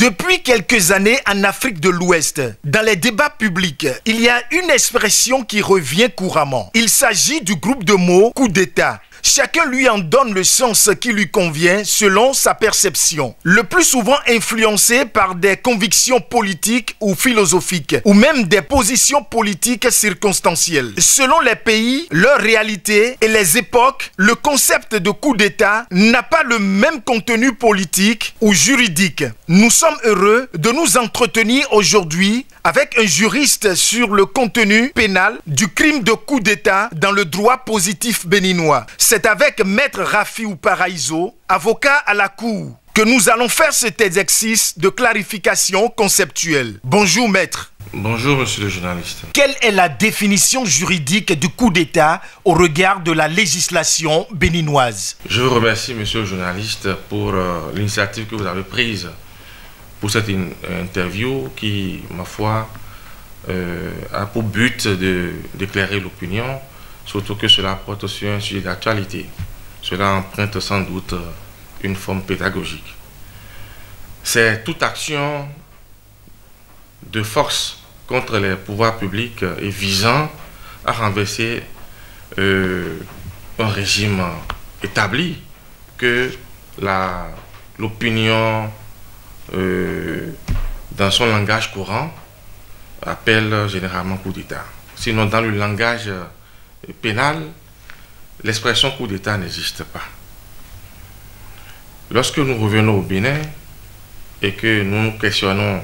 Depuis quelques années en Afrique de l'Ouest, dans les débats publics, il y a une expression qui revient couramment. Il s'agit du groupe de mots coup d'État. Chacun lui en donne le sens qui lui convient selon sa perception. Le plus souvent influencé par des convictions politiques ou philosophiques, ou même des positions politiques circonstancielles. Selon les pays, leur réalité et les époques, le concept de coup d'État n'a pas le même contenu politique ou juridique. Nous sommes heureux de nous entretenir aujourd'hui avec un juriste sur le contenu pénal du crime de coup d'État dans le droit positif béninois. C'est avec Maître Rafiou Paraïso, avocat à la Cour, que nous allons faire cet exercice de clarification conceptuelle. Bonjour Maître. Bonjour Monsieur le journaliste. Quelle est la définition juridique du coup d'État au regard de la législation béninoise? Je vous remercie Monsieur le journaliste pour l'initiative que vous avez prise pour cette interview qui, ma foi, a pour but d'éclairer l'opinion, surtout que cela porte sur un sujet d'actualité. Cela emprunte sans doute une forme pédagogique. C'est toute action de force contre les pouvoirs publics et visant à renverser un régime établi que l'opinion, dans son langage courant, appelle généralement coup d'État. Sinon, dans le langage pénal, l'expression coup d'État n'existe pas. Lorsque nous revenons au Bénin et que nous questionnons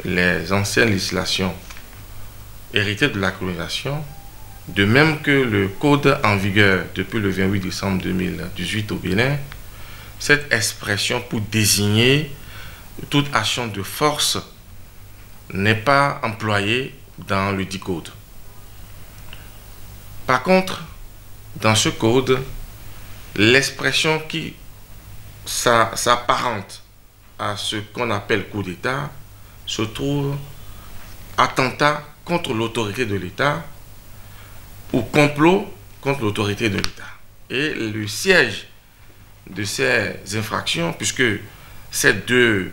les anciennes législations héritées de la colonisation, de même que le code en vigueur depuis le 28 décembre 2018 au Bénin, cette expression pour désigner toute action de force n'est pas employée dans le dit code. Par contre, dans ce code, l'expression qui s'apparente à ce qu'on appelle coup d'État se trouve attentat contre l'autorité de l'État ou complot contre l'autorité de l'État. Et le siège de ces infractions, puisque ces deux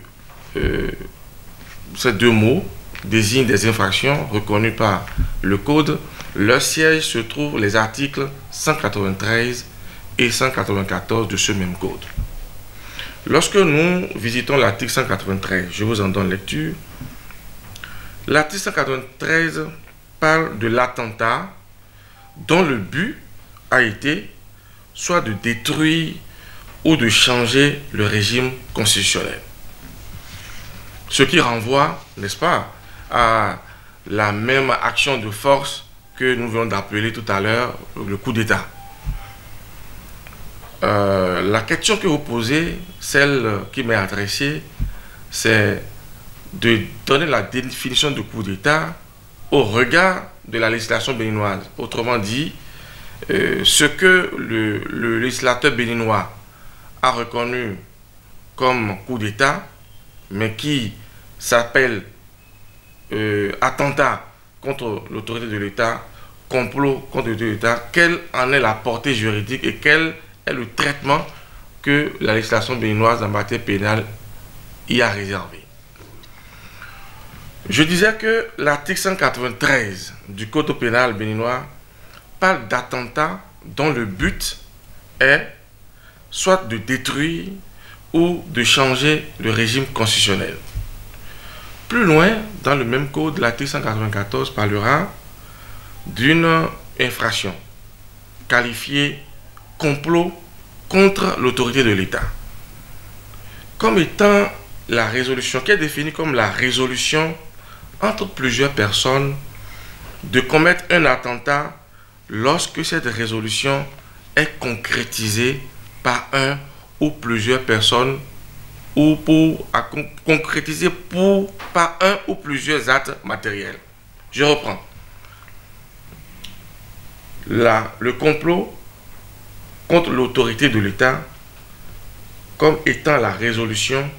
mots désignent des infractions reconnues par le code, leur siège se trouve les articles 193 et 194 de ce même code. Lorsque nous visitons l'article 193, je vous en donne lecture. L'article 193 parle de l'attentat dont le but a été soit de détruire ou de changer le régime constitutionnel. Ce qui renvoie, n'est-ce pas, à la même action de force que nous venons d'appeler tout à l'heure le coup d'État. La question que vous posez, celle qui m'est adressée, c'est de donner la définition de coup d'État au regard de la législation béninoise. Autrement dit, ce que le législateur béninois a reconnu comme coup d'État, mais qui s'appelle attentat contre l'autorité de l'État, complot contre l'autorité de l'État, quelle en est la portée juridique et quel est le traitement que la législation béninoise en matière pénale y a réservé. Je disais que l'article 193 du Code pénal béninois parle d'attentats dont le but est soit de détruire ou de changer le régime constitutionnel. Plus loin, dans le même code, l'article 194 parlera d'une infraction qualifiée complot contre l'autorité de l'État, comme étant la résolution, qui est définie comme la résolution entre plusieurs personnes de commettre un attentat lorsque cette résolution est concrétisée par un ou plusieurs personnes ou concrétisée par un ou plusieurs actes matériels. Je reprends. Le complot contre l'autorité de l'État comme étant la résolution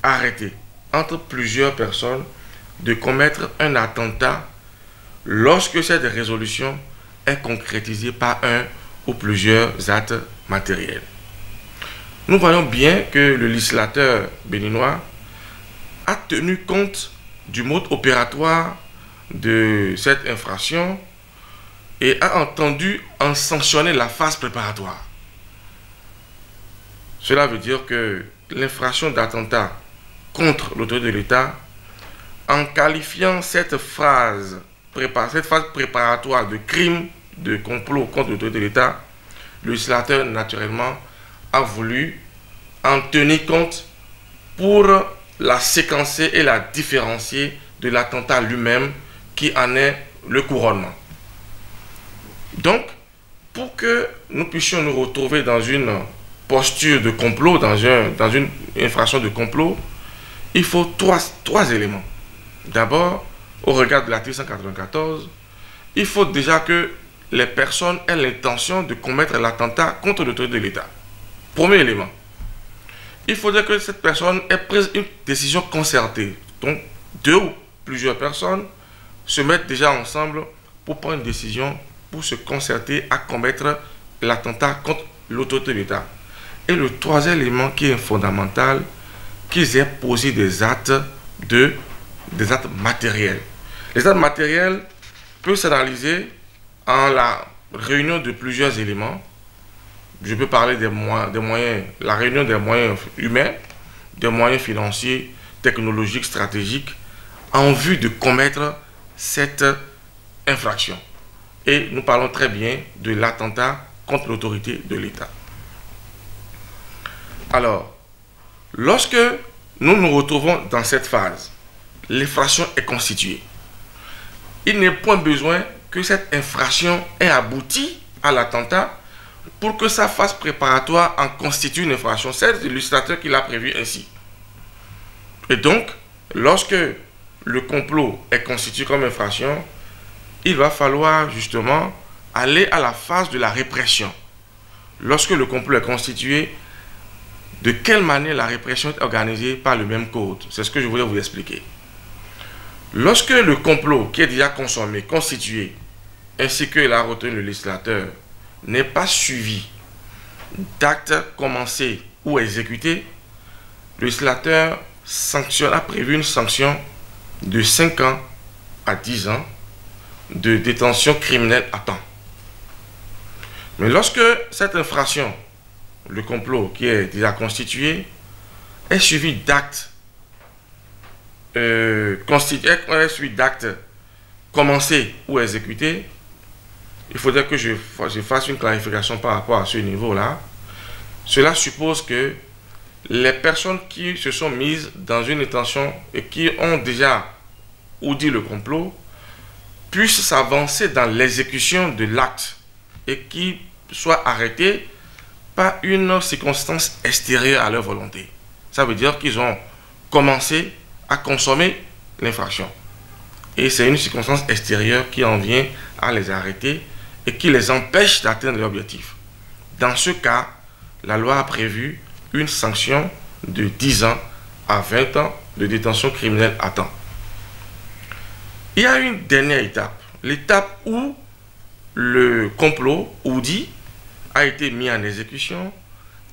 arrêtée entre plusieurs personnes de commettre un attentat lorsque cette résolution est concrétisée par un ou plusieurs actes matériels. Nous voyons bien que le législateur béninois a tenu compte du mode opératoire de cette infraction et a entendu en sanctionner la phase préparatoire. Cela veut dire que l'infraction d'attentat contre l'autorité de l'État, en qualifiant cette phase préparatoire de crime, de complot contre l'autorité de l'État, le législateur naturellement a voulu en tenir compte pour la séquencer et la différencier de l'attentat lui-même qui en est le couronnement. Donc, pour que nous puissions nous retrouver dans une posture de complot, dans une infraction de complot, il faut trois éléments. D'abord, au regard de l'article 194, il faut déjà que les personnes aient l'intention de commettre l'attentat contre l'autorité de l'État. Premier élément. Il faudrait que cette personne ait pris une décision concertée. Donc, 2 ou plusieurs personnes se mettent déjà ensemble pour prendre une décision, pour se concerter à commettre l'attentat contre l'autorité de l'État. Et le troisième élément qui est fondamental, qu'ils aient posé des actes matériels. Les actes matériels peuvent s'analyser en la réunion de plusieurs éléments. Je peux parler des moyens, la réunion des moyens humains, des moyens financiers, technologiques, stratégiques, en vue de commettre cette infraction. Et nous parlons très bien de l'attentat contre l'autorité de l'État. Alors, lorsque nous nous retrouvons dans cette phase, l'infraction est constituée. Il n'est point besoin que cette infraction ait abouti à l'attentat pour que sa phase préparatoire en constitue une infraction. C'est le législateur qui l'a prévu ainsi. Et donc, lorsque le complot est constitué comme infraction, il va falloir justement aller à la phase de la répression. Lorsque le complot est constitué, de quelle manière la répression est organisée par le même code? C'est ce que je voulais vous expliquer. Lorsque le complot qui est déjà consommé, constitué, ainsi que l'a retenu le législateur, n'est pas suivi d'actes commencés ou exécutés, le législateur a prévu une sanction de 5 ans à 10 ans de détention criminelle à temps. Mais lorsque cette infraction, le complot qui est déjà constitué, est suivi d'actes commencés ou exécutés, il faudrait que je fasse une clarification par rapport à ce niveau-là. Cela suppose que les personnes qui se sont mises dans une intention et qui ont déjà ourdi le complot puissent s'avancer dans l'exécution de l'acte et qui soient arrêtés par une circonstance extérieure à leur volonté. Ça veut dire qu'ils ont commencé à consommer l'infraction. Et c'est une circonstance extérieure qui en vient à les arrêter et qui les empêche d'atteindre l'objectif. Dans ce cas, la loi a prévu une sanction de 10 ans à 20 ans de détention criminelle à temps. Il y a une dernière étape, l'étape où le complot ourdi a été mis en exécution,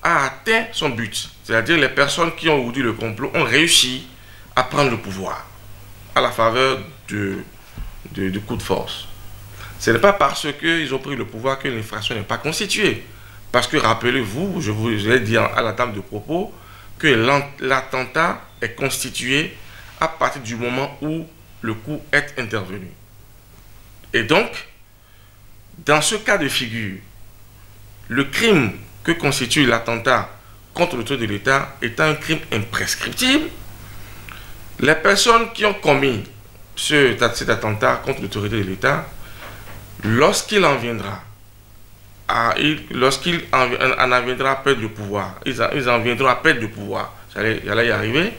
a atteint son but. C'est-à-dire les personnes qui ont ourdi le complot ont réussi à prendre le pouvoir à la faveur de coups de force. Ce n'est pas parce qu'ils ont pris le pouvoir que l'infraction n'est pas constituée. Parce que rappelez-vous, je vous ai dit à la table de propos, que l'attentat est constitué à partir du moment où le coup est intervenu. Et donc, dans ce cas de figure, le crime que constitue l'attentat contre l'autorité de l'État étant un crime imprescriptible, les personnes qui ont commis cet attentat contre l'autorité de l'État, lorsqu'il en viendra à perdre le pouvoir, ils en viendront à perdre le pouvoir, j'allais y arriver,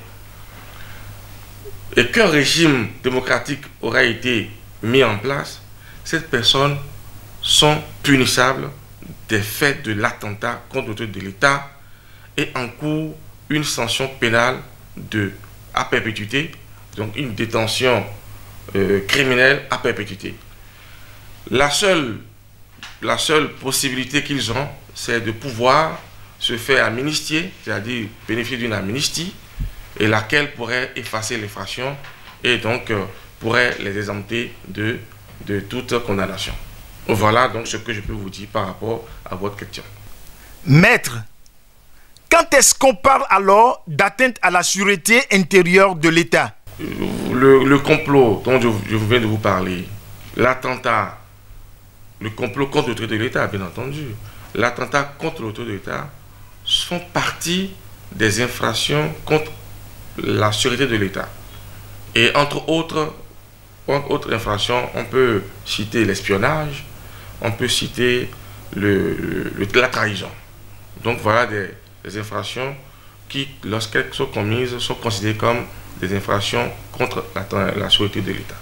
et qu'un régime démocratique aura été mis en place, ces personnes sont punissables des faits de l'attentat contre l'autorité de l'État et encourent une sanction pénale à perpétuité, donc une détention criminelle à perpétuité. La seule possibilité qu'ils ont, c'est de pouvoir se faire amnistier, c'est-à-dire bénéficier d'une amnistie, et laquelle pourrait effacer l'infraction et donc pourrait les exempter de toute condamnation. Voilà donc ce que je peux vous dire par rapport à votre question. Maître, quand est-ce qu'on parle alors d'atteinte à la sûreté intérieure de l'État? Le complot dont je viens de vous parler, l'attentat, le complot contre l'autorité de l'État, bien entendu, l'attentat contre l'autorité de l'État font partie des infractions contre la sûreté de l'État. Et entre autres infractions, on peut citer l'espionnage, on peut citer la trahison. Donc voilà des infractions qui, lorsqu'elles sont commises, sont considérées comme des infractions contre la sûreté de l'État.